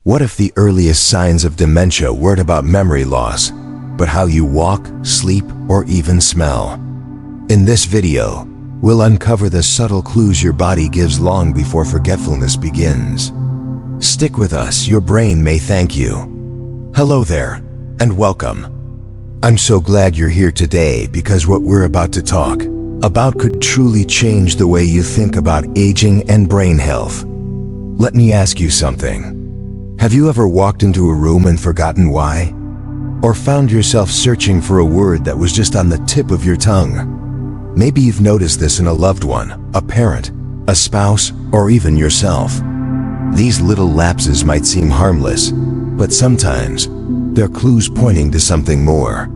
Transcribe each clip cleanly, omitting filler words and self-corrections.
What if the earliest signs of dementia weren't about memory loss, but how you walk, sleep, or even smell? In this video, we'll uncover the subtle clues your body gives long before forgetfulness begins. Stick with us, your brain may thank you. Hello there, and welcome. I'm so glad you're here today because what we're about to talk about could truly change the way you think about aging and brain health. Let me ask you something. Have you ever walked into a room and forgotten why? Or found yourself searching for a word that was just on the tip of your tongue? Maybe you've noticed this in a loved one, a parent, a spouse, or even yourself. These little lapses might seem harmless, but sometimes they're clues pointing to something more.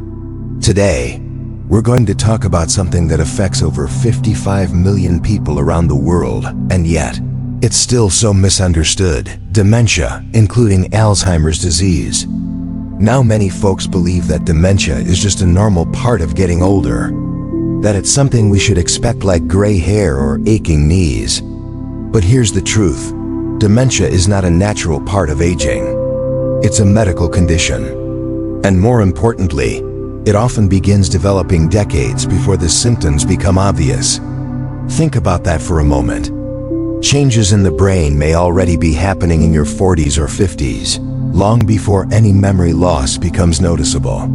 Today, we're going to talk about something that affects over 55 million people around the world, and yet, it's still so misunderstood: dementia, including Alzheimer's disease. Now many folks believe that dementia is just a normal part of getting older, that it's something we should expect like gray hair or aching knees. But here's the truth. Dementia is not a natural part of aging. It's a medical condition. And more importantly, it often begins developing decades before the symptoms become obvious. Think about that for a moment. Changes in the brain may already be happening in your 40s or 50s, long before any memory loss becomes noticeable.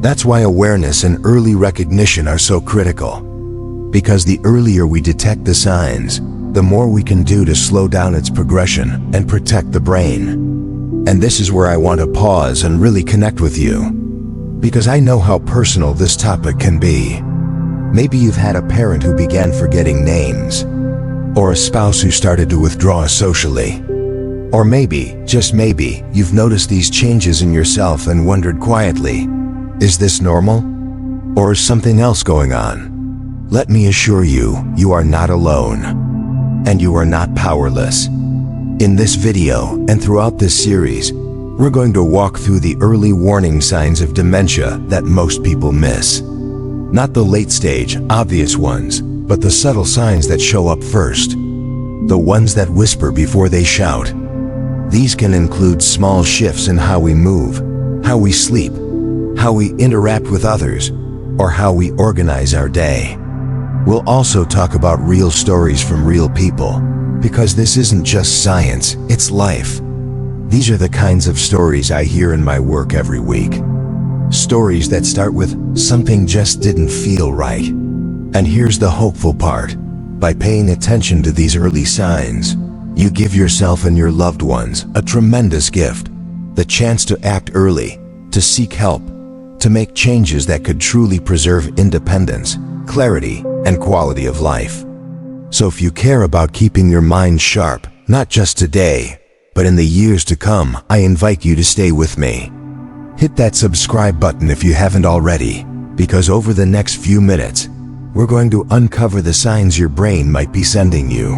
That's why awareness and early recognition are so critical. Because the earlier we detect the signs, the more we can do to slow down its progression and protect the brain. And this is where I want to pause and really connect with you, because I know how personal this topic can be. Maybe you've had a parent who began forgetting names, or a spouse who started to withdraw socially. Or maybe, just maybe, you've noticed these changes in yourself and wondered quietly, is this normal? Or is something else going on? Let me assure you, you are not alone. And you are not powerless. In this video, and throughout this series, we're going to walk through the early warning signs of dementia that most people miss. Not the late stage, obvious ones, but the subtle signs that show up first. The ones that whisper before they shout. These can include small shifts in how we move, how we sleep, how we interact with others, or how we organize our day. We'll also talk about real stories from real people, because this isn't just science, it's life. These are the kinds of stories I hear in my work every week. Stories that start with, something just didn't feel right. And here's the hopeful part. By paying attention to these early signs, you give yourself and your loved ones a tremendous gift. The chance to act early, to seek help, to make changes that could truly preserve independence, clarity, and quality of life. So if you care about keeping your mind sharp, not just today, but in the years to come, I invite you to stay with me. Hit that subscribe button if you haven't already, because over the next few minutes, we're going to uncover the signs your brain might be sending you.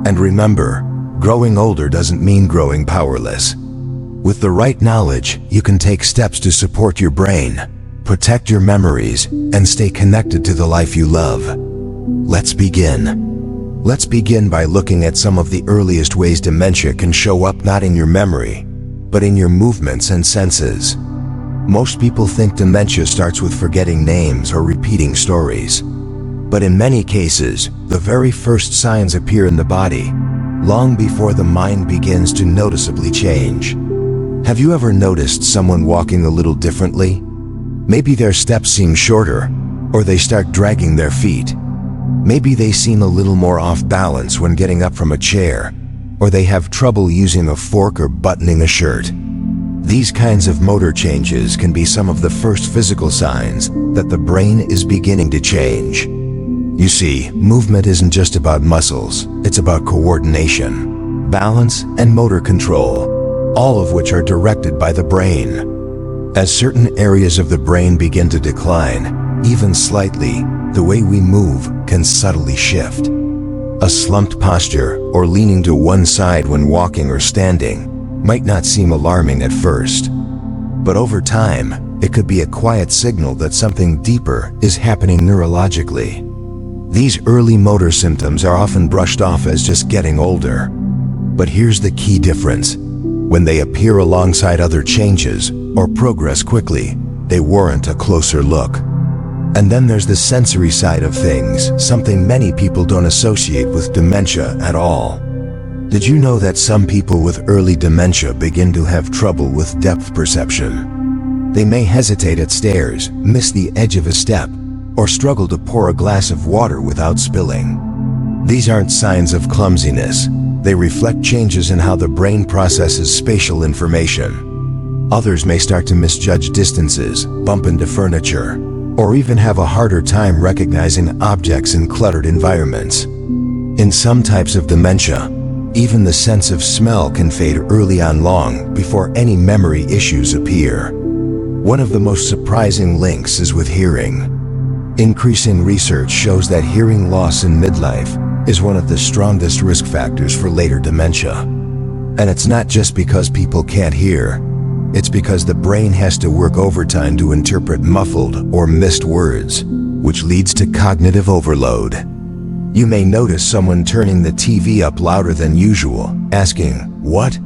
And remember, growing older doesn't mean growing powerless. With the right knowledge, you can take steps to support your brain, protect your memories, and stay connected to the life you love. Let's begin. Let's begin by looking at some of the earliest ways dementia can show up, not in your memory, but in your movements and senses. Most people think dementia starts with forgetting names or repeating stories. But in many cases, the very first signs appear in the body, long before the mind begins to noticeably change. Have you ever noticed someone walking a little differently? Maybe their steps seem shorter, or they start dragging their feet. Maybe they seem a little more off balance when getting up from a chair, or they have trouble using a fork or buttoning a shirt. These kinds of motor changes can be some of the first physical signs that the brain is beginning to change. You see, movement isn't just about muscles, it's about coordination, balance, and motor control, all of which are directed by the brain. As certain areas of the brain begin to decline, even slightly, the way we move can subtly shift. A slumped posture or leaning to one side when walking or standing might not seem alarming at first. But over time, it could be a quiet signal that something deeper is happening neurologically. These early motor symptoms are often brushed off as just getting older. But here's the key difference. When they appear alongside other changes or progress quickly, they warrant a closer look. And then there's the sensory side of things, something many people don't associate with dementia at all. Did you know that some people with early dementia begin to have trouble with depth perception? They may hesitate at stairs, miss the edge of a step, or struggle to pour a glass of water without spilling. These aren't signs of clumsiness. They reflect changes in how the brain processes spatial information. Others may start to misjudge distances, bump into furniture, or even have a harder time recognizing objects in cluttered environments. In some types of dementia, even the sense of smell can fade early on, long before any memory issues appear. One of the most surprising links is with hearing. Increasing research shows that hearing loss in midlife is one of the strongest risk factors for later dementia. And it's not just because people can't hear. It's because the brain has to work overtime to interpret muffled or missed words, which leads to cognitive overload. You may notice someone turning the TV up louder than usual, asking, "What?"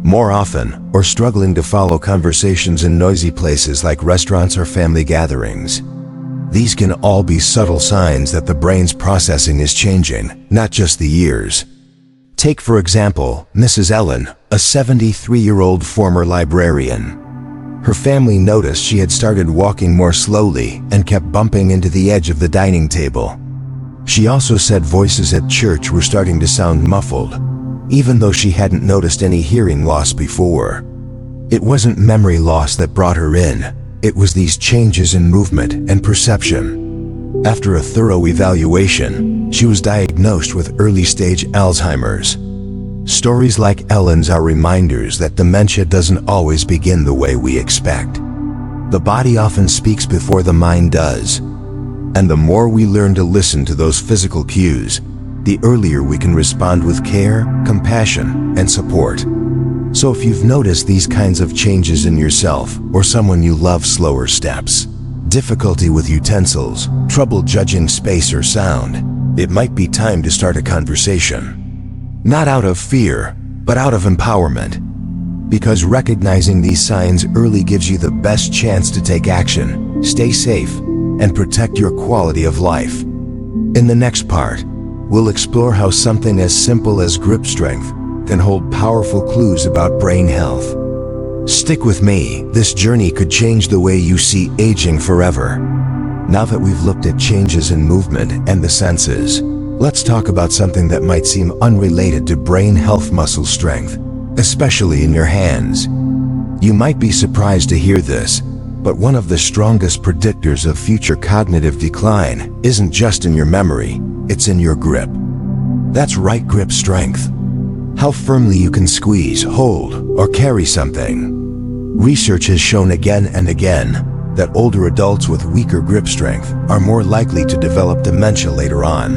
more often, or struggling to follow conversations in noisy places like restaurants or family gatherings. These can all be subtle signs that the brain's processing is changing, not just the years. Take, for example, Mrs. Ellen, a 73-year-old former librarian. Her family noticed she had started walking more slowly and kept bumping into the edge of the dining table. She also said voices at church were starting to sound muffled, even though she hadn't noticed any hearing loss before. It wasn't memory loss that brought her in. It was these changes in movement and perception. After a thorough evaluation, she was diagnosed with early-stage Alzheimer's. Stories like Ellen's are reminders that dementia doesn't always begin the way we expect. The body often speaks before the mind does. And the more we learn to listen to those physical cues, the earlier we can respond with care, compassion, and support. So if you've noticed these kinds of changes in yourself or someone you love, slower steps, difficulty with utensils, trouble judging space or sound, it might be time to start a conversation. Not out of fear, but out of empowerment. Because recognizing these signs early gives you the best chance to take action, stay safe, and protect your quality of life. In the next part, we'll explore how something as simple as grip strength can hold powerful clues about brain health. Stick with me, this journey could change the way you see aging forever. Now that we've looked at changes in movement and the senses, let's talk about something that might seem unrelated to brain health: muscle strength, especially in your hands. You might be surprised to hear this, but one of the strongest predictors of future cognitive decline isn't just in your memory, it's in your grip. That's right, grip strength. How firmly you can squeeze, hold, or carry something. Research has shown again and again that older adults with weaker grip strength are more likely to develop dementia later on.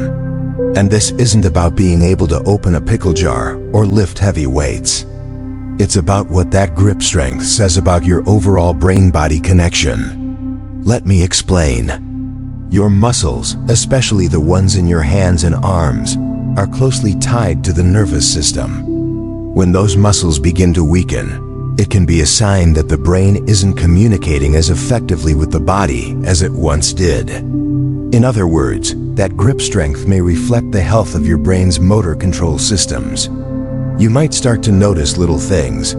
And this isn't about being able to open a pickle jar or lift heavy weights. It's about what that grip strength says about your overall brain-body connection. Let me explain. Your muscles, especially the ones in your hands and arms, are closely tied to the nervous system. When those muscles begin to weaken, it can be a sign that the brain isn't communicating as effectively with the body as it once did. In other words, that grip strength may reflect the health of your brain's motor control systems. You might start to notice little things: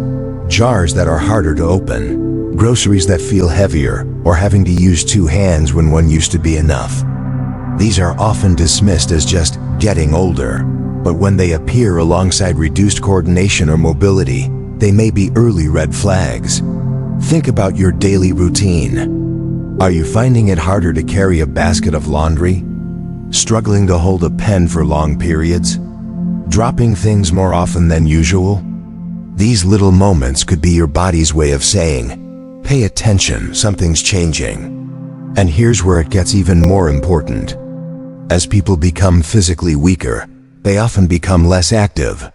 jars that are harder to open, groceries that feel heavier, or having to use two hands when one used to be enough. These are often dismissed as just getting older, but when they appear alongside reduced coordination or mobility, they may be early red flags. Think about your daily routine. Are you finding it harder to carry a basket of laundry? Struggling to hold a pen for long periods? Dropping things more often than usual? These little moments could be your body's way of saying, "Pay attention, something's changing." And here's where it gets even more important. As people become physically weaker, they often become less active.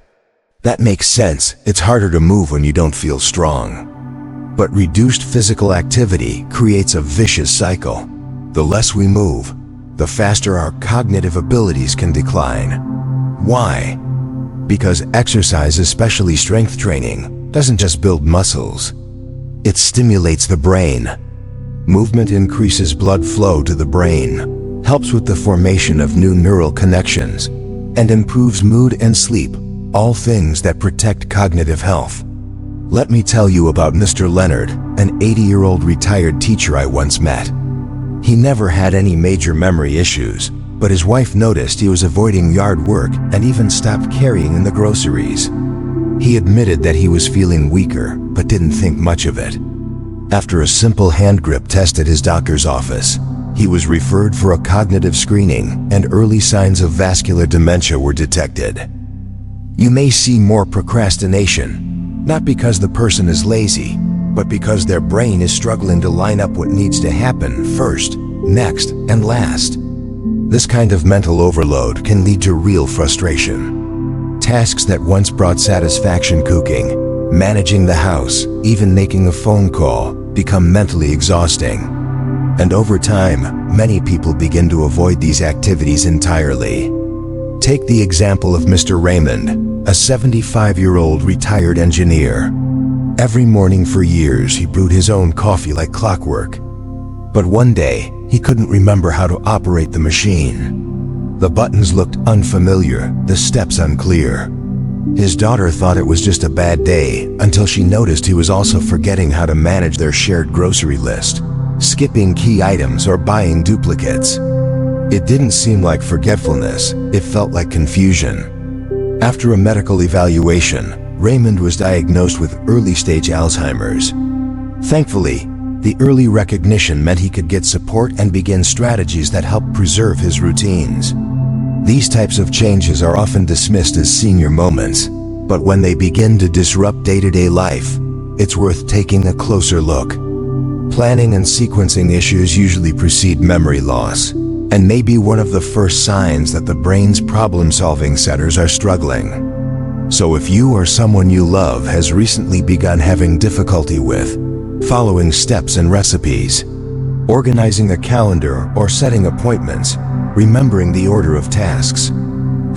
That makes sense. It's harder to move when you don't feel strong. But reduced physical activity creates a vicious cycle. The less we move, the faster our cognitive abilities can decline. Why? Because exercise, especially strength training, doesn't just build muscles. It stimulates the brain. Movement increases blood flow to the brain, helps with the formation of new neural connections, and improves mood and sleep, all things that protect cognitive health. Let me tell you about Mr. Leonard, an 80-year-old retired teacher I once met. He never had any major memory issues, but his wife noticed he was avoiding yard work and even stopped carrying in the groceries. He admitted that he was feeling weaker, but didn't think much of it. After a simple hand grip test at his doctor's office, he was referred for a cognitive screening, and early signs of vascular dementia were detected. You may see more procrastination, not because the person is lazy, but because their brain is struggling to line up what needs to happen first, next, and last. This kind of mental overload can lead to real frustration. Tasks that once brought satisfaction, cooking, managing the house, even making a phone call, become mentally exhausting. And over time, many people begin to avoid these activities entirely. Take the example of Mr. Raymond, a 75-year-old retired engineer. Every morning for years he brewed his own coffee like clockwork. But one day, he couldn't remember how to operate the machine. The buttons looked unfamiliar, the steps unclear. His daughter thought it was just a bad day until she noticed he was also forgetting how to manage their shared grocery list, skipping key items or buying duplicates. It didn't seem like forgetfulness, it felt like confusion. After a medical evaluation, Raymond was diagnosed with early-stage Alzheimer's. Thankfully, the early recognition meant he could get support and begin strategies that helped preserve his routines. These types of changes are often dismissed as senior moments, but when they begin to disrupt day-to-day life, it's worth taking a closer look. Planning and sequencing issues usually precede memory loss, and may be one of the first signs that the brain's problem-solving centers are struggling. So if you or someone you love has recently begun having difficulty with following steps and recipes, organizing a calendar or setting appointments, remembering the order of tasks,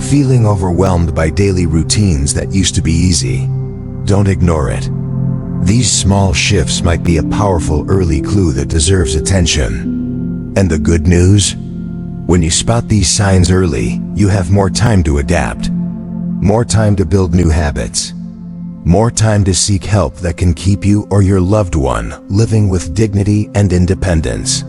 feeling overwhelmed by daily routines that used to be easy, don't ignore it. These small shifts might be a powerful early clue that deserves attention. And the good news? When you spot these signs early, you have more time to adapt, more time to build new habits, more time to seek help that can keep you or your loved one living with dignity and independence.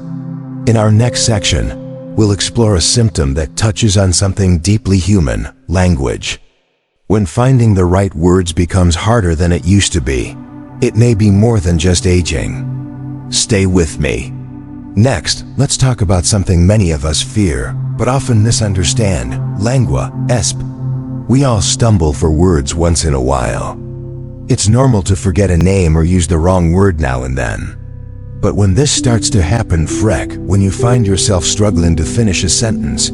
In our next section, we'll explore a symptom that touches on something deeply human: language. When finding the right words becomes harder than it used to be, it may be more than just aging. Stay with me. Next, let's talk about something many of us fear, but often misunderstand: lingua, esp. We all stumble for words once in a while. It's normal to forget a name or use the wrong word now and then. But when this starts to happen, when you find yourself struggling to finish a sentence,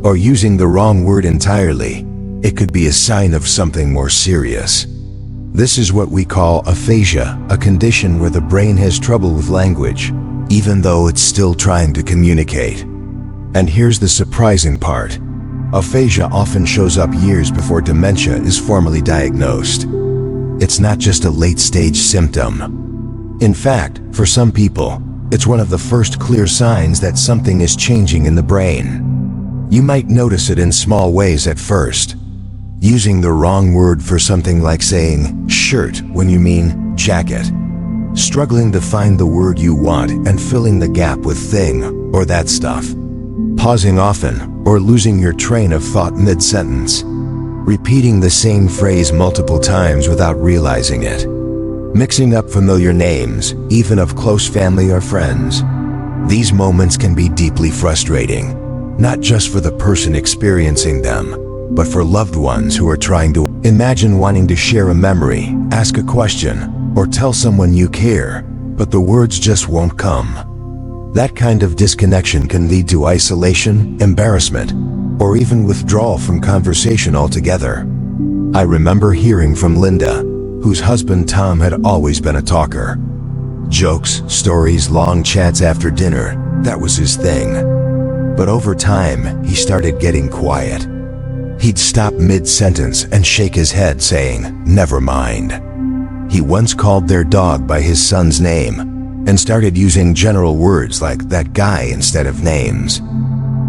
or using the wrong word entirely, it could be a sign of something more serious. This is what we call aphasia, a condition where the brain has trouble with language, even though it's still trying to communicate. And here's the surprising part. Aphasia often shows up years before dementia is formally diagnosed. It's not just a late-stage symptom. In fact, for some people, it's one of the first clear signs that something is changing in the brain. You might notice it in small ways at first. Using the wrong word for something like saying shirt when you mean jacket. Struggling to find the word you want and filling the gap with thing or that stuff. Pausing often or losing your train of thought mid-sentence. Repeating the same phrase multiple times without realizing it. Mixing up familiar names, even of close family or friends. These moments can be deeply frustrating, not just for the person experiencing them, but for loved ones who are trying to. Imagine wanting to share a memory, ask a question, or tell someone you care, but the words just won't come. That kind of disconnection can lead to isolation, embarrassment, or even withdrawal from conversation altogether. I remember hearing from Linda, whose husband Tom had always been a talker. Jokes, stories, long chats after dinner, that was his thing. But over time, he started getting quiet. He'd stop mid-sentence and shake his head saying, "Never mind." He once called their dog by his son's name and started using general words like that guy instead of names.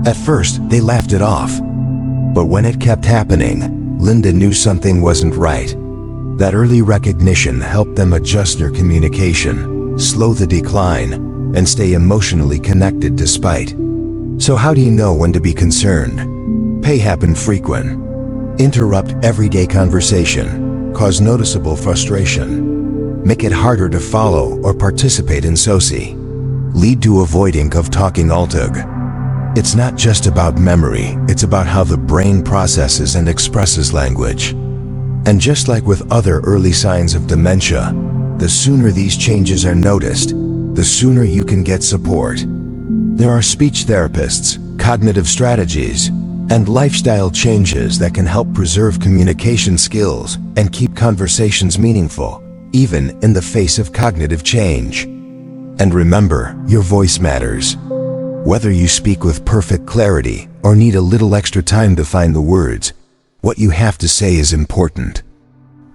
At first, they laughed it off. But when it kept happening, Linda knew something wasn't right. That early recognition helped them adjust their communication, slow the decline, and stay emotionally connected despite. So how do you know when to be concerned? Pay happen frequent. Interrupt everyday conversation. Cause noticeable frustration. Make it harder to follow or participate in SOCI. Lead to avoiding of talking altug. It's not just about memory, it's about how the brain processes and expresses language. And just like with other early signs of dementia, the sooner these changes are noticed, the sooner you can get support. There are speech therapists, cognitive strategies, and lifestyle changes that can help preserve communication skills and keep conversations meaningful, even in the face of cognitive change. And remember, your voice matters. Whether you speak with perfect clarity or need a little extra time to find the words, what you have to say is important.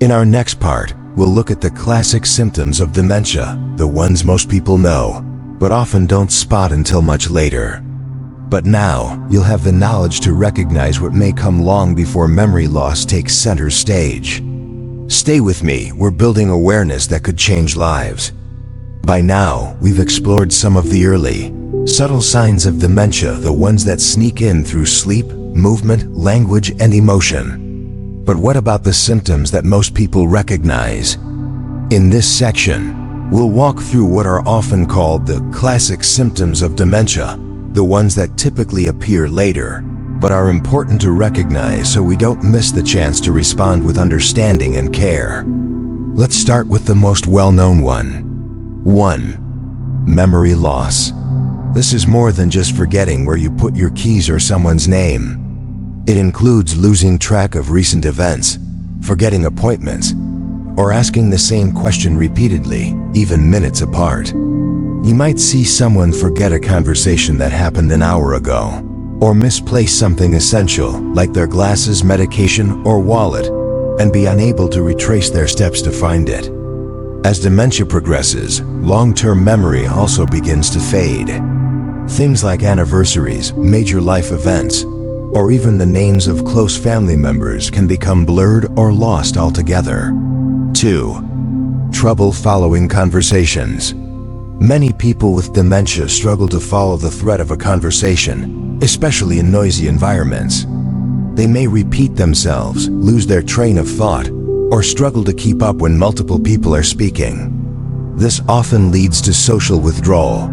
In our next part, we'll look at the classic symptoms of dementia, the ones most people know, but often don't spot until much later. But now, you'll have the knowledge to recognize what may come long before memory loss takes center stage. Stay with me, we're building awareness that could change lives. By now, we've explored some of the early, subtle signs of dementia, the ones that sneak in through sleep, movement, language, and emotion. But what about the symptoms that most people recognize? In this section, we'll walk through what are often called the classic symptoms of dementia, the ones that typically appear later, but are important to recognize so we don't miss the chance to respond with understanding and care. Let's start with the most well-known one. 1. Memory loss. This is more than just forgetting where you put your keys or someone's name. It includes losing track of recent events, forgetting appointments, or asking the same question repeatedly, even minutes apart. You might see someone forget a conversation that happened an hour ago, or misplace something essential like their glasses, medication, or wallet, and be unable to retrace their steps to find it. As dementia progresses, long-term memory also begins to fade. Things like anniversaries, major life events, or even the names of close family members can become blurred or lost altogether. 2. Trouble following conversations. Many people with dementia struggle to follow the thread of a conversation, especially in noisy environments. They may repeat themselves, lose their train of thought, or struggle to keep up when multiple people are speaking. This often leads to social withdrawal.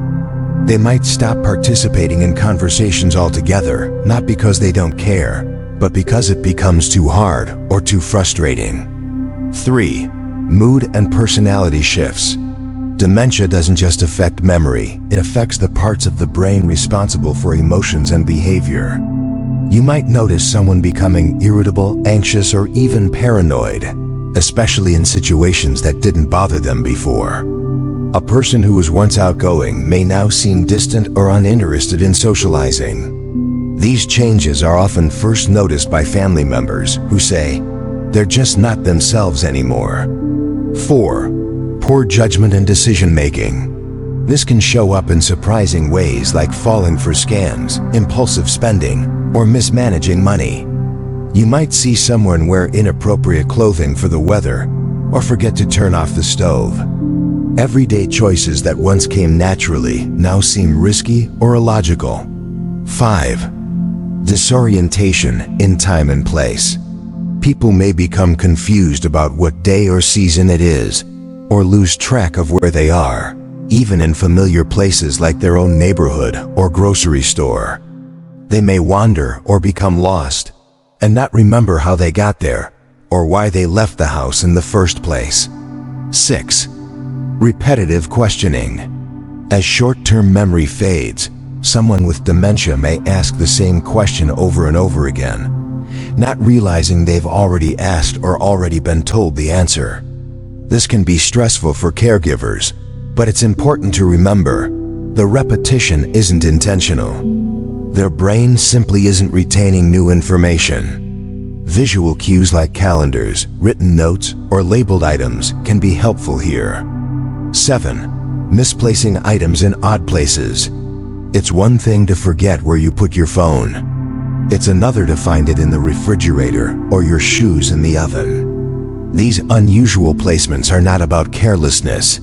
They might stop participating in conversations altogether, not because they don't care, but because it becomes too hard or too frustrating. 3. Mood and personality shifts. Dementia doesn't just affect memory, it affects the parts of the brain responsible for emotions and behavior. You might notice someone becoming irritable, anxious, or even paranoid, especially in situations that didn't bother them before. A person who was once outgoing may now seem distant or uninterested in socializing. These changes are often first noticed by family members who say, they're just not themselves anymore. 4. Poor judgment and decision-making. This can show up in surprising ways like falling for scams, impulsive spending, or mismanaging money. You might see someone wear inappropriate clothing for the weather or forget to turn off the stove. Everyday choices that once came naturally now seem risky or illogical. 5. Disorientation in time and place. People may become confused about what day or season it is, or lose track of where they are, even in familiar places like their own neighborhood or grocery store. They may wander or become lost, and not remember how they got there, or why they left the house in the first place. 6. Repetitive questioning. As short-term memory fades, someone with dementia may ask the same question over and over again, not realizing they've already asked or already been told the answer. This can be stressful for caregivers, but it's important to remember, the repetition isn't intentional. Their brain simply isn't retaining new information. Visual cues like calendars, written notes, or labeled items can be helpful here. 7. Misplacing items in odd places. It's one thing to forget where you put your phone. It's another to find it in the refrigerator or your shoes in the oven. These unusual placements are not about carelessness.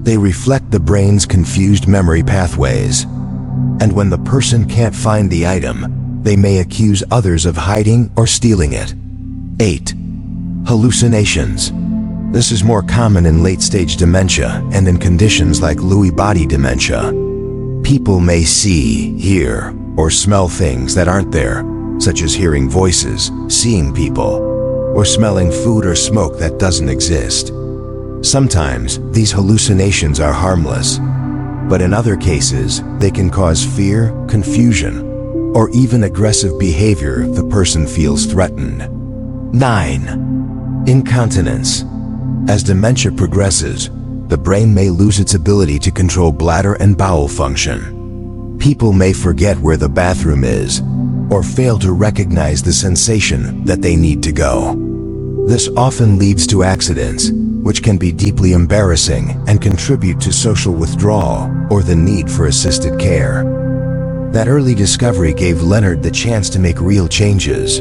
They reflect the brain's confused memory pathways. And when the person can't find the item, they may accuse others of hiding or stealing it. 8. Hallucinations. This is more common in late-stage dementia and in conditions like Lewy body dementia. People may see, hear, or smell things that aren't there, such as hearing voices, seeing people, or smelling food or smoke that doesn't exist. Sometimes these hallucinations are harmless, but in other cases, they can cause fear, confusion, or even aggressive behavior if the person feels threatened. 9. Incontinence. As dementia progresses, the brain may lose its ability to control bladder and bowel function. People may forget where the bathroom is, or fail to recognize the sensation that they need to go. This often leads to accidents, which can be deeply embarrassing and contribute to social withdrawal or the need for assisted care. That early discovery gave Leonard the chance to make real changes.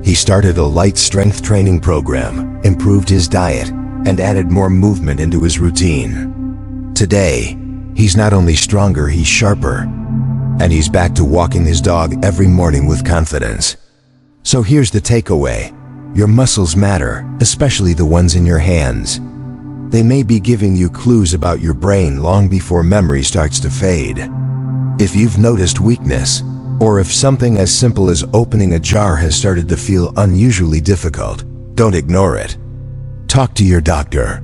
He started a light strength training program, improved his diet, and added more movement into his routine. Today, he's not only stronger, he's sharper, and he's back to walking his dog every morning with confidence. So here's the takeaway. Your muscles matter, especially the ones in your hands. They may be giving you clues about your brain long before memory starts to fade. If you've noticed weakness, or if something as simple as opening a jar has started to feel unusually difficult, don't ignore it. Talk to your doctor.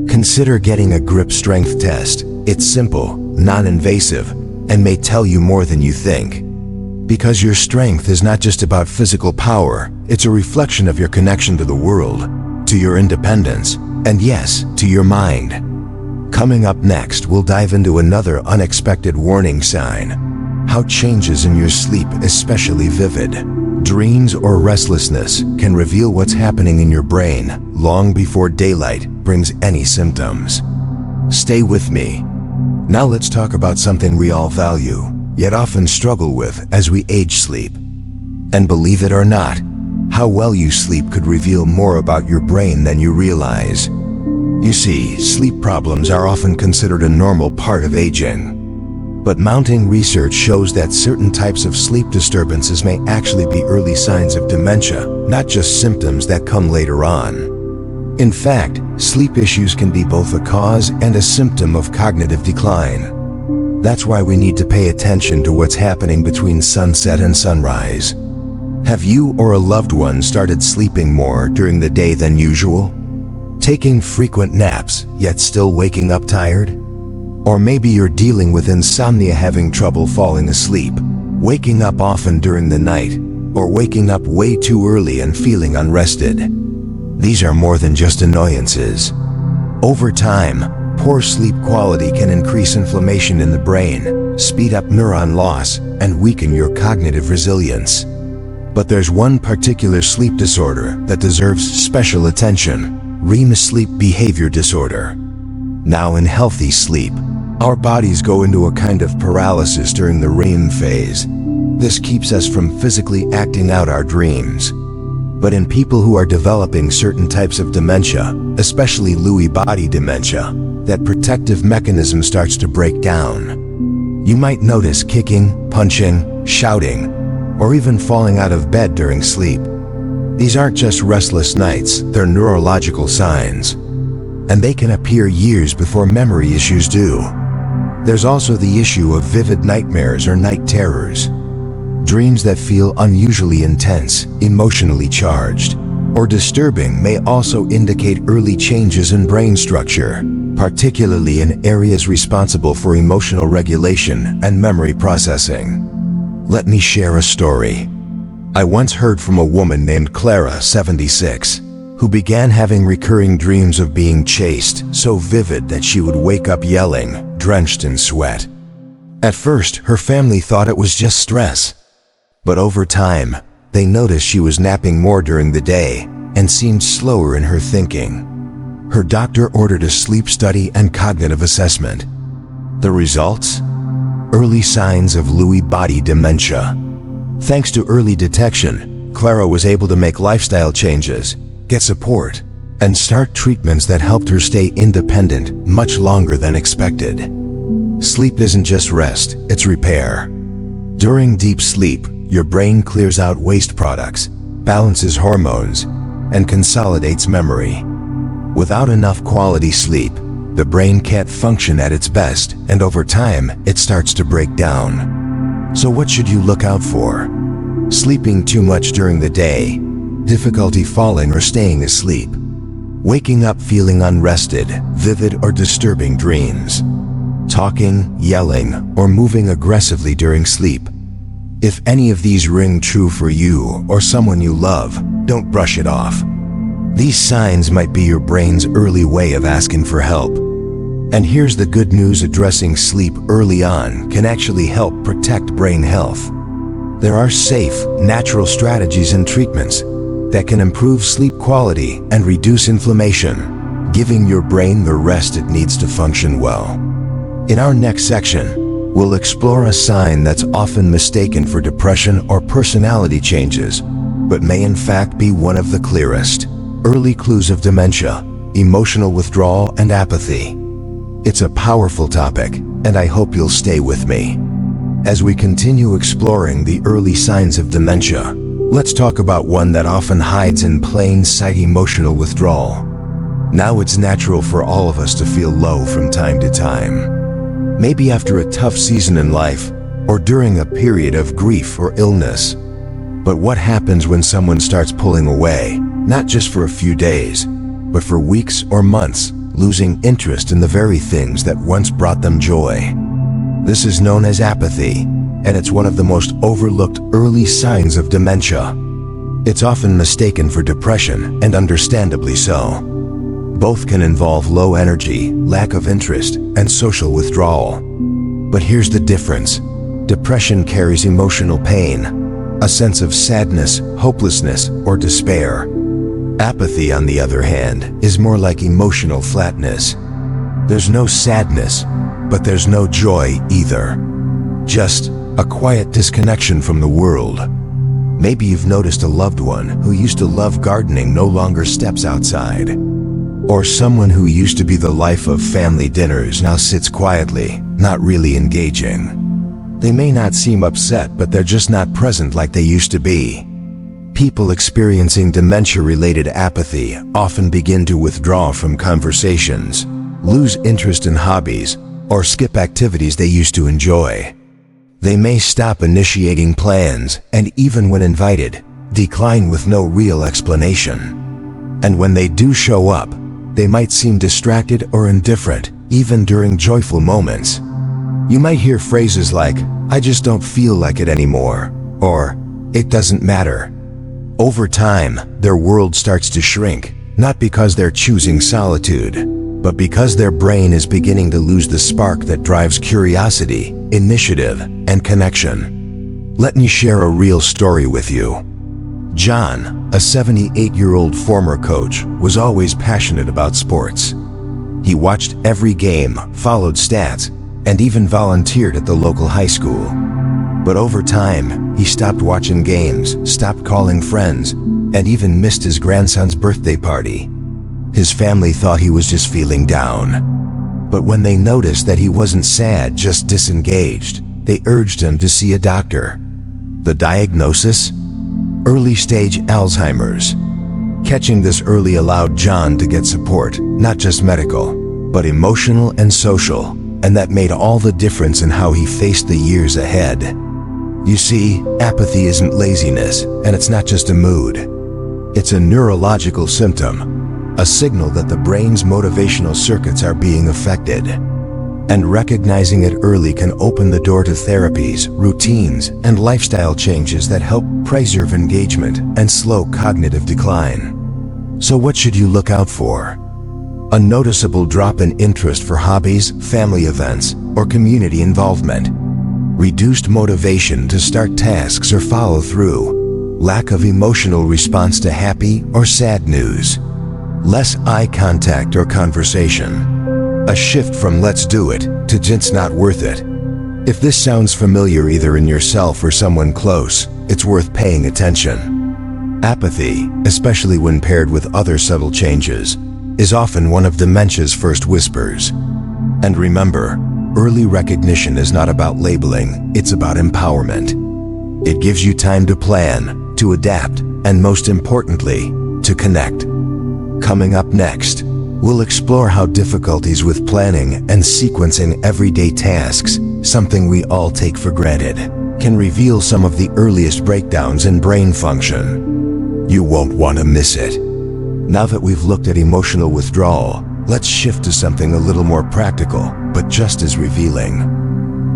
Consider getting a grip strength test. It's simple, non-invasive, and may tell you more than you think. Because your strength is not just about physical power, it's a reflection of your connection to the world, to your independence, and yes, to your mind. Coming up next, we'll dive into another unexpected warning sign. How changes in your sleep, especially vivid dreams or restlessness, can reveal what's happening in your brain long before daylight brings any symptoms. Stay with me. Now let's talk about something we all value, yet often struggle with as we age: sleep. And believe it or not, how well you sleep could reveal more about your brain than you realize. You see, sleep problems are often considered a normal part of aging. But mounting research shows that certain types of sleep disturbances may actually be early signs of dementia, not just symptoms that come later on. In fact, sleep issues can be both a cause and a symptom of cognitive decline. That's why we need to pay attention to what's happening between sunset and sunrise. Have you or a loved one started sleeping more during the day than usual? Taking frequent naps, yet still waking up tired? Or maybe you're dealing with insomnia, having trouble falling asleep, waking up often during the night, or waking up way too early and feeling unrested. These are more than just annoyances. Over time, poor sleep quality can increase inflammation in the brain, speed up neuron loss, and weaken your cognitive resilience. But there's one particular sleep disorder that deserves special attention: REM sleep behavior disorder. Now, in healthy sleep, our bodies go into a kind of paralysis during the REM phase. This keeps us from physically acting out our dreams. But in people who are developing certain types of dementia, especially Lewy body dementia, that protective mechanism starts to break down. You might notice kicking, punching, shouting, or even falling out of bed during sleep. These aren't just restless nights, they're neurological signs. And they can appear years before memory issues do. There's also the issue of vivid nightmares or night terrors. Dreams that feel unusually intense, emotionally charged, or disturbing may also indicate early changes in brain structure, particularly in areas responsible for emotional regulation and memory processing. Let me share a story. I once heard from a woman named Clara, 76, who began having recurring dreams of being chased, so vivid that she would wake up yelling, drenched in sweat. At first, her family thought it was just stress. But over time, they noticed she was napping more during the day and seemed slower in her thinking. Her doctor ordered a sleep study and cognitive assessment. The results? Early signs of Lewy body dementia. Thanks to early detection, Clara was able to make lifestyle changes, get support, and start treatments that helped her stay independent much longer than expected. Sleep isn't just rest, it's repair. During deep sleep, your brain clears out waste products, balances hormones, and consolidates memory. Without enough quality sleep, the brain can't function at its best, and over time, it starts to break down. So what should you look out for? Sleeping too much during the day, difficulty falling or staying asleep, waking up feeling unrested, vivid or disturbing dreams, talking, yelling, or moving aggressively during sleep. If any of these ring true for you or someone you love, don't brush it off. These signs might be your brain's early way of asking for help. And here's the good news: addressing sleep early on can actually help protect brain health. There are safe, natural strategies and treatments that can improve sleep quality and reduce inflammation, giving your brain the rest it needs to function well. In our next section, we'll explore a sign that's often mistaken for depression or personality changes, but may in fact be one of the clearest early clues of dementia: emotional withdrawal and apathy. It's a powerful topic, and I hope you'll stay with me. As we continue exploring the early signs of dementia, let's talk about one that often hides in plain sight: emotional withdrawal. Now, it's natural for all of us to feel low from time to time. Maybe after a tough season in life, or during a period of grief or illness. But what happens when someone starts pulling away, not just for a few days, but for weeks or months, losing interest in the very things that once brought them joy? This is known as apathy, and it's one of the most overlooked early signs of dementia. It's often mistaken for depression, and understandably so. Both can involve low energy, lack of interest, and social withdrawal. But here's the difference. Depression carries emotional pain, a sense of sadness, hopelessness, or despair. Apathy, on the other hand, is more like emotional flatness. There's no sadness, but there's no joy either. Just a quiet disconnection from the world. Maybe you've noticed a loved one who used to love gardening no longer steps outside. Or someone who used to be the life of family dinners now sits quietly, not really engaging. They may not seem upset, but they're just not present like they used to be. People experiencing dementia-related apathy often begin to withdraw from conversations, lose interest in hobbies, or skip activities they used to enjoy. They may stop initiating plans, and even when invited, decline with no real explanation. And when they do show up, they might seem distracted or indifferent, even during joyful moments. You might hear phrases like, "I just don't feel like it anymore," or "It doesn't matter." Over time, their world starts to shrink, not because they're choosing solitude, but because their brain is beginning to lose the spark that drives curiosity, initiative, and connection. Let me share a real story with you. John, a 78-year-old former coach, was always passionate about sports. He watched every game, followed stats, and even volunteered at the local high school. But over time, he stopped watching games, stopped calling friends, and even missed his grandson's birthday party. His family thought he was just feeling down. But when they noticed that he wasn't sad, just disengaged, they urged him to see a doctor. The diagnosis? Early-stage Alzheimer's. Catching this early allowed John to get support, not just medical, but emotional and social, and that made all the difference in how he faced the years ahead. You see, apathy isn't laziness, and it's not just a mood. It's a neurological symptom, a signal that the brain's motivational circuits are being affected. And recognizing it early can open the door to therapies, routines, and lifestyle changes that help preserve engagement and slow cognitive decline. So what should you look out for? A noticeable drop in interest for hobbies, family events, or community involvement. Reduced motivation to start tasks or follow through. lack of emotional response to happy or sad news, less eye contact or conversation, a shift from let's do it to it's not worth it. If this sounds familiar either in yourself or someone close, it's worth paying attention. Apathy, especially when paired with other subtle changes, is often one of dementia's first whispers. And remember, early recognition is not about labeling, it's about empowerment. It gives you time to plan, to adapt, and most importantly, to connect. Coming up next, we'll explore how difficulties with planning and sequencing everyday tasks, something we all take for granted, can reveal some of the earliest breakdowns in brain function. You won't want to miss it. Now that we've looked at emotional withdrawal, let's shift to something a little more practical, but just as revealing.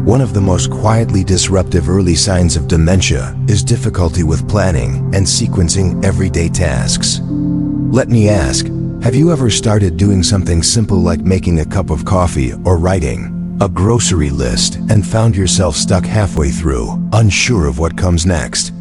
One of the most quietly disruptive early signs of dementia is difficulty with planning and sequencing everyday tasks. Let me ask, have you ever started doing something simple like making a cup of coffee or writing a grocery list and found yourself stuck halfway through, unsure of what comes next?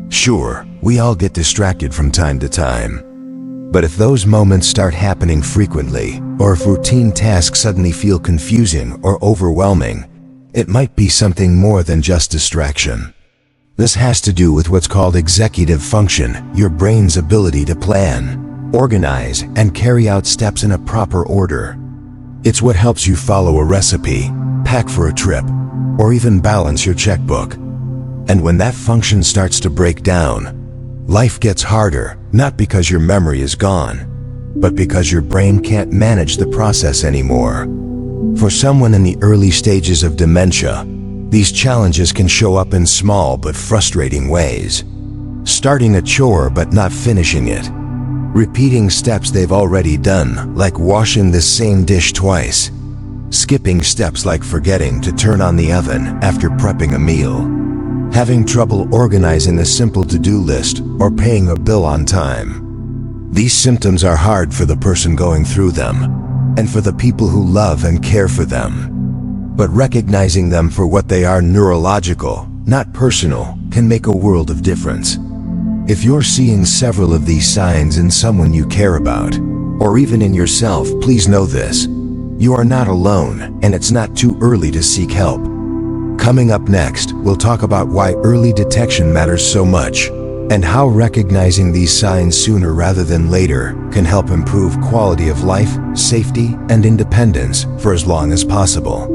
Sure, we all get distracted from time to time. But if those moments start happening frequently, or if routine tasks suddenly feel confusing or overwhelming, it might be something more than just distraction. This has to do with what's called executive function, your brain's ability to plan, organize, and carry out steps in a proper order. It's what helps you follow a recipe, pack for a trip, or even balance your checkbook. And when that function starts to break down, life gets harder, not because your memory is gone, but because your brain can't manage the process anymore. For someone in the early stages of dementia, these challenges can show up in small but frustrating ways. Starting a chore but not finishing it. Repeating steps they've already done, like washing the same dish twice. Skipping steps like forgetting to turn on the oven after prepping a meal. Having trouble organizing a simple to-do list or paying a bill on time. These symptoms are hard for the person going through them, and for the people who love and care for them. But recognizing them for what they are, neurological, not personal, can make a world of difference. If you're seeing several of these signs in someone you care about, or even in yourself, please know this. You are not alone, and it's not too early to seek help. Coming up next, we'll talk about why early detection matters so much, and how recognizing these signs sooner rather than later can help improve quality of life, safety, and independence for as long as possible.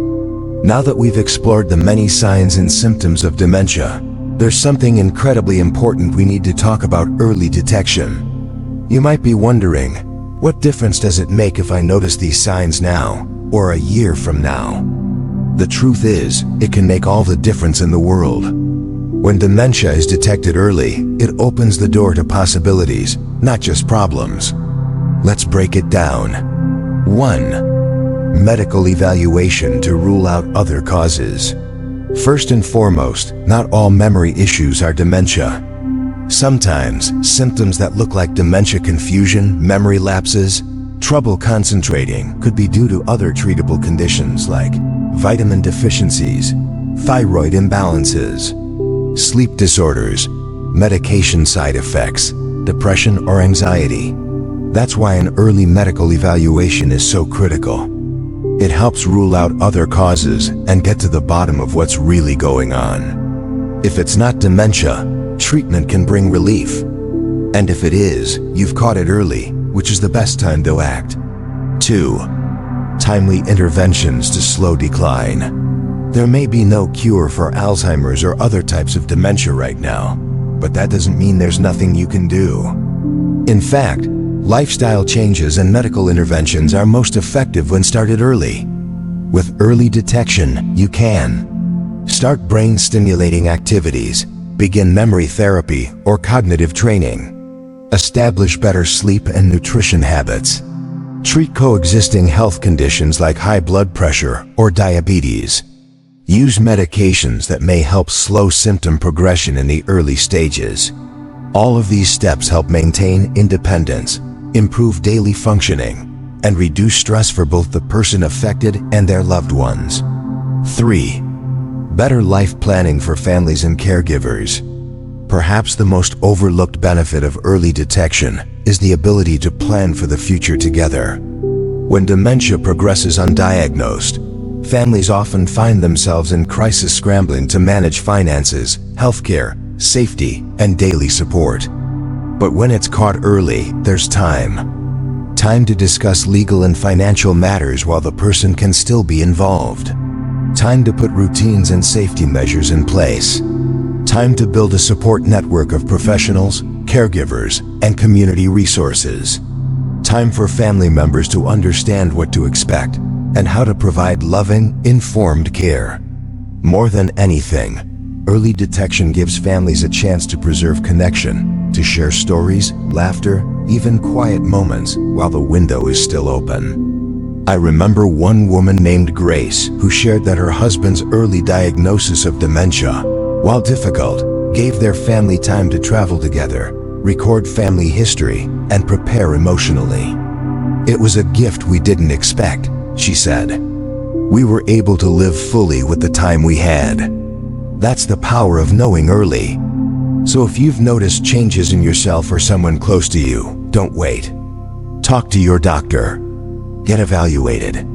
Now that we've explored the many signs and symptoms of dementia, there's something incredibly important we need to talk about: early detection. You might be wondering, what difference does it make if I notice these signs now, or a year from now? The truth is, it can make all the difference in the world. When dementia is detected early, it opens the door to possibilities, not just problems. Let's break it down. 1. Medical evaluation to rule out other causes. First and foremost, not all memory issues are dementia. Sometimes, symptoms that look like dementia, confusion, memory lapses, trouble concentrating, could be due to other treatable conditions like vitamin deficiencies, thyroid imbalances, sleep disorders, medication side effects, depression or anxiety. That's why an early medical evaluation is so critical. It helps rule out other causes and get to the bottom of what's really going on. If it's not dementia, treatment can bring relief. And if it is, you've caught it early, which is the best time to act. 2. Timely interventions to slow decline. There may be no cure for Alzheimer's or other types of dementia right now, but that doesn't mean there's nothing you can do. In fact, lifestyle changes and medical interventions are most effective when started early. With early detection, you can start brain-stimulating activities, begin memory therapy or cognitive training, establish better sleep and nutrition habits, treat coexisting health conditions like high blood pressure or diabetes, use medications that may help slow symptom progression in the early stages. All of these steps help maintain independence, improve daily functioning, and reduce stress for both the person affected and their loved ones. 3. Better life planning for families and caregivers. Perhaps the most overlooked benefit of early detection is the ability to plan for the future together. When dementia progresses undiagnosed, families often find themselves in crisis scrambling to manage finances, healthcare, safety, and daily support. But when it's caught early, there's time. Time to discuss legal and financial matters while the person can still be involved. Time to put routines and safety measures in place. Time to build a support network of professionals, caregivers, and community resources. Time for family members to understand what to expect and how to provide loving, informed care. More than anything, early detection gives families a chance to preserve connection, to share stories, laughter, even quiet moments while the window is still open. I remember one woman named Grace who shared that her husband's early diagnosis of dementia, while difficult, gave their family time to travel together, record family history, and prepare emotionally. It was a gift we didn't expect, she said. We were able to live fully with the time we had. That's the power of knowing early. So if you've noticed changes in yourself or someone close to you, don't wait. Talk to your doctor. Get evaluated.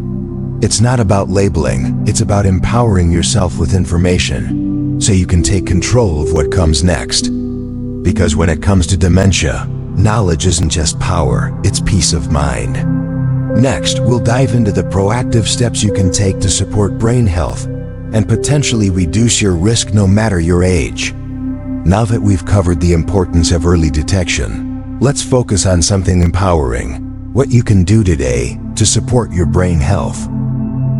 It's not about labeling, it's about empowering yourself with information so you can take control of what comes next. Because when it comes to dementia, knowledge isn't just power, it's peace of mind. Next, we'll dive into the proactive steps you can take to support brain health and potentially reduce your risk no matter your age. Now that we've covered the importance of early detection, let's focus on something empowering, what you can do today to support your brain health.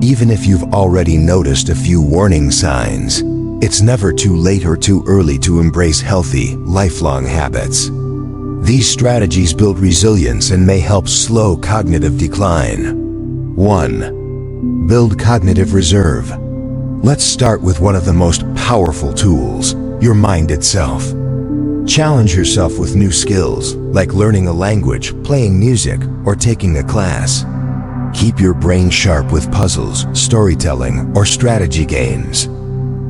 Even if you've already noticed a few warning signs, it's never too late or too early to embrace healthy, lifelong habits. These strategies build resilience and may help slow cognitive decline. 1. Build cognitive reserve. Let's start with one of the most powerful tools, your mind itself. Challenge yourself with new skills, like learning a language, playing music, or taking a class. Keep your brain sharp with puzzles, storytelling, or strategy games.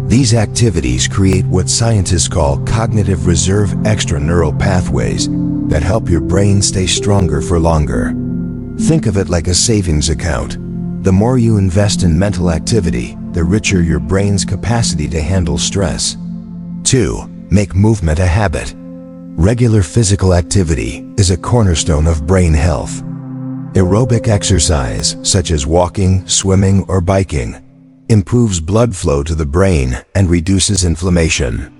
These activities create what scientists call cognitive reserve extraneural pathways that help your brain stay stronger for longer. Think of it like a savings account. The more you invest in mental activity, the richer your brain's capacity to handle stress. 2. Make movement a habit. Regular physical activity is a cornerstone of brain health. Aerobic exercise, such as walking, swimming, or biking, improves blood flow to the brain and reduces inflammation.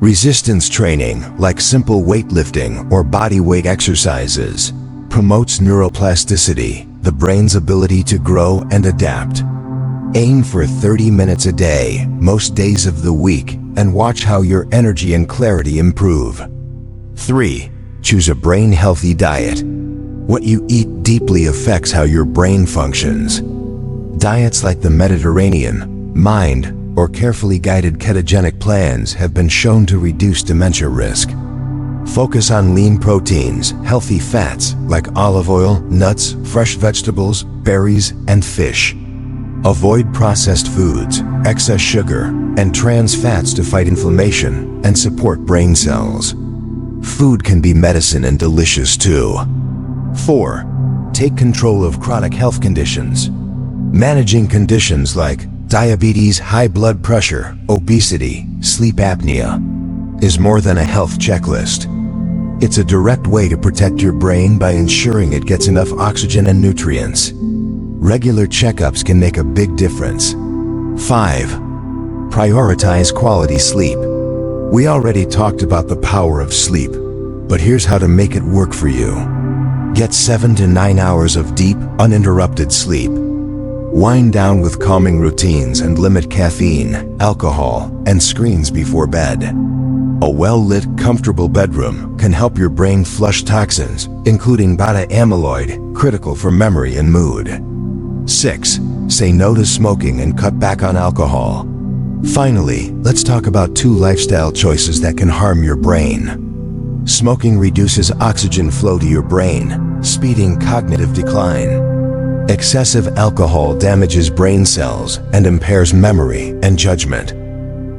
Resistance training, like simple weightlifting or body weight exercises, promotes neuroplasticity, the brain's ability to grow and adapt. Aim for 30 minutes a day, most days of the week, and watch how your energy and clarity improve. 3. Choose a brain-healthy diet. What you eat deeply affects how your brain functions. Diets like the Mediterranean, MIND, or carefully guided ketogenic plans have been shown to reduce dementia risk. Focus on lean proteins, healthy fats like olive oil, nuts, fresh vegetables, berries, and fish. Avoid processed foods, excess sugar, and trans fats to fight inflammation and support brain cells. Food can be medicine and delicious too. 4. Take control of chronic health conditions. Managing conditions like diabetes, high blood pressure, obesity, sleep apnea is more than a health checklist. It's a direct way to protect your brain by ensuring it gets enough oxygen and nutrients. Regular checkups can make a big difference. 5. Prioritize quality sleep. We already talked about the power of sleep, but here's how to make it work for you. Get 7 to 9 hours of deep, uninterrupted sleep. Wind down with calming routines and limit caffeine, alcohol, and screens before bed. A well-lit, comfortable bedroom can help your brain flush toxins, including beta-amyloid, critical for memory and mood. 6. Say no to smoking and cut back on alcohol. Finally, let's talk about 2 lifestyle choices that can harm your brain. Smoking reduces oxygen flow to your brain, speeding cognitive decline. Excessive alcohol damages brain cells and impairs memory and judgment.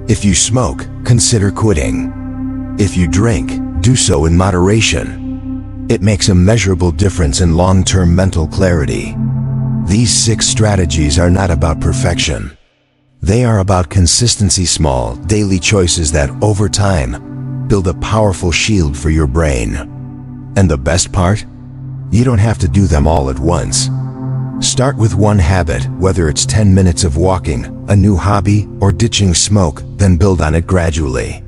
If you smoke, consider quitting. If you drink, do so in moderation. It makes a measurable difference in long-term mental clarity. These 6 strategies are not about perfection. They are about consistency, small, daily choices that, over time, build a powerful shield for your brain. And the best part? You don't have to do them all at once. Start with one habit, whether it's 10 minutes of walking, a new hobby, or ditching smoke, then build on it gradually.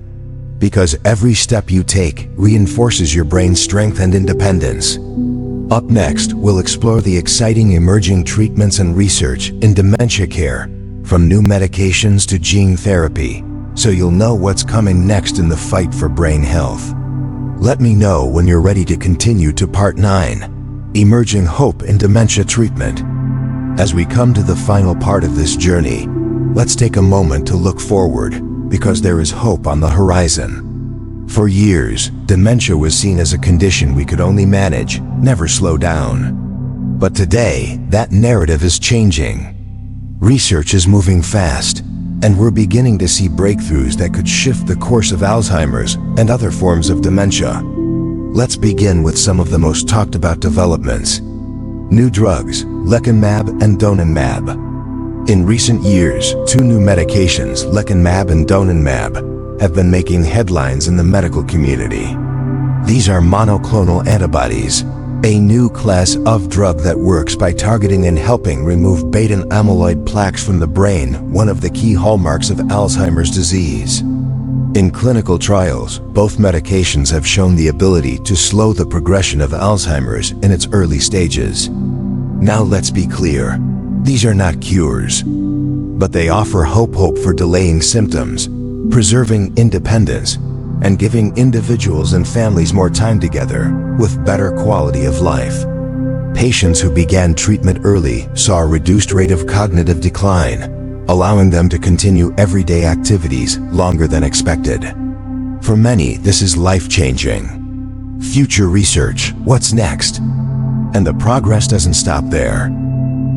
Because every step you take reinforces your brain's strength and independence. Up next, we'll explore the exciting emerging treatments and research in dementia care, from new medications to gene therapy, so you'll know what's coming next in the fight for brain health. Let me know when you're ready to continue to Part 9, Emerging Hope in Dementia Treatment. As we come to the final part of this journey, let's take a moment to look forward, because there is hope on the horizon. For years, dementia was seen as a condition we could only manage, never slow down. But today, that narrative is changing. Research is moving fast, and we're beginning to see breakthroughs that could shift the course of Alzheimer's and other forms of dementia. Let's begin with some of the most talked about developments. New drugs, lecanemab and donanemab. In recent years, 2 new medications, lecanemab and donanemab, have been making headlines in the medical community. These are monoclonal antibodies, a new class of drug that works by targeting and helping remove beta amyloid plaques from the brain, one of the key hallmarks of Alzheimer's disease. In clinical trials, both medications have shown the ability to slow the progression of Alzheimer's in its early stages. Now let's be clear. These are not cures, but they offer hope for delaying symptoms, preserving independence, and giving individuals and families more time together with better quality of life. Patients who began treatment early saw a reduced rate of cognitive decline, allowing them to continue everyday activities longer than expected. For many, this is life-changing. Future research, what's next? And the progress doesn't stop there.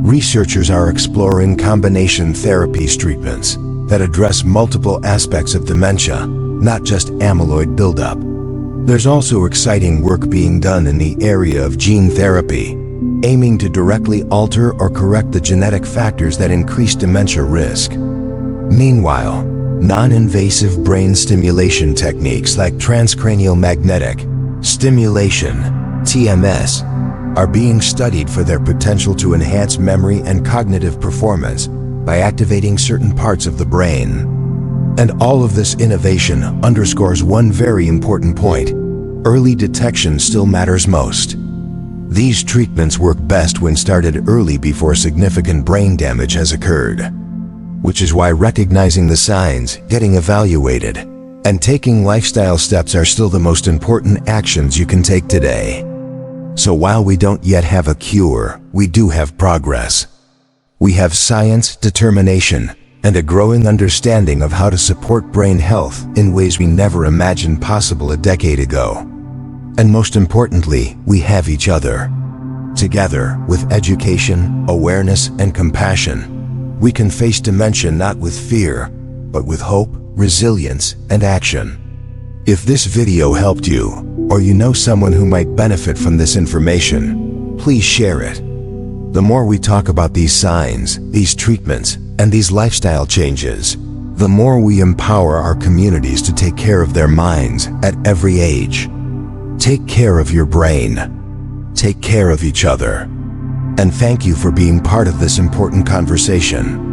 Researchers are exploring combination therapy treatments that address multiple aspects of dementia, not just amyloid buildup. There's also exciting work being done in the area of gene therapy, aiming to directly alter or correct the genetic factors that increase dementia risk. Meanwhile, non-invasive brain stimulation techniques like transcranial magnetic stimulation, TMS, are being studied for their potential to enhance memory and cognitive performance by activating certain parts of the brain. And all of this innovation underscores one very important point: early detection still matters most. These treatments work best when started early before significant brain damage has occurred. Which is why recognizing the signs, getting evaluated, and taking lifestyle steps are still the most important actions you can take today. So while we don't yet have a cure, we do have progress. We have science, determination, and a growing understanding of how to support brain health in ways we never imagined possible a decade ago. And most importantly, we have each other. Together, with education, awareness, and compassion, we can face dementia not with fear, but with hope, resilience, and action. If this video helped you, or you know someone who might benefit from this information, please share it. The more we talk about these signs, these treatments, and these lifestyle changes, the more we empower our communities to take care of their minds at every age. Take care of your brain. Take care of each other. And thank you for being part of this important conversation.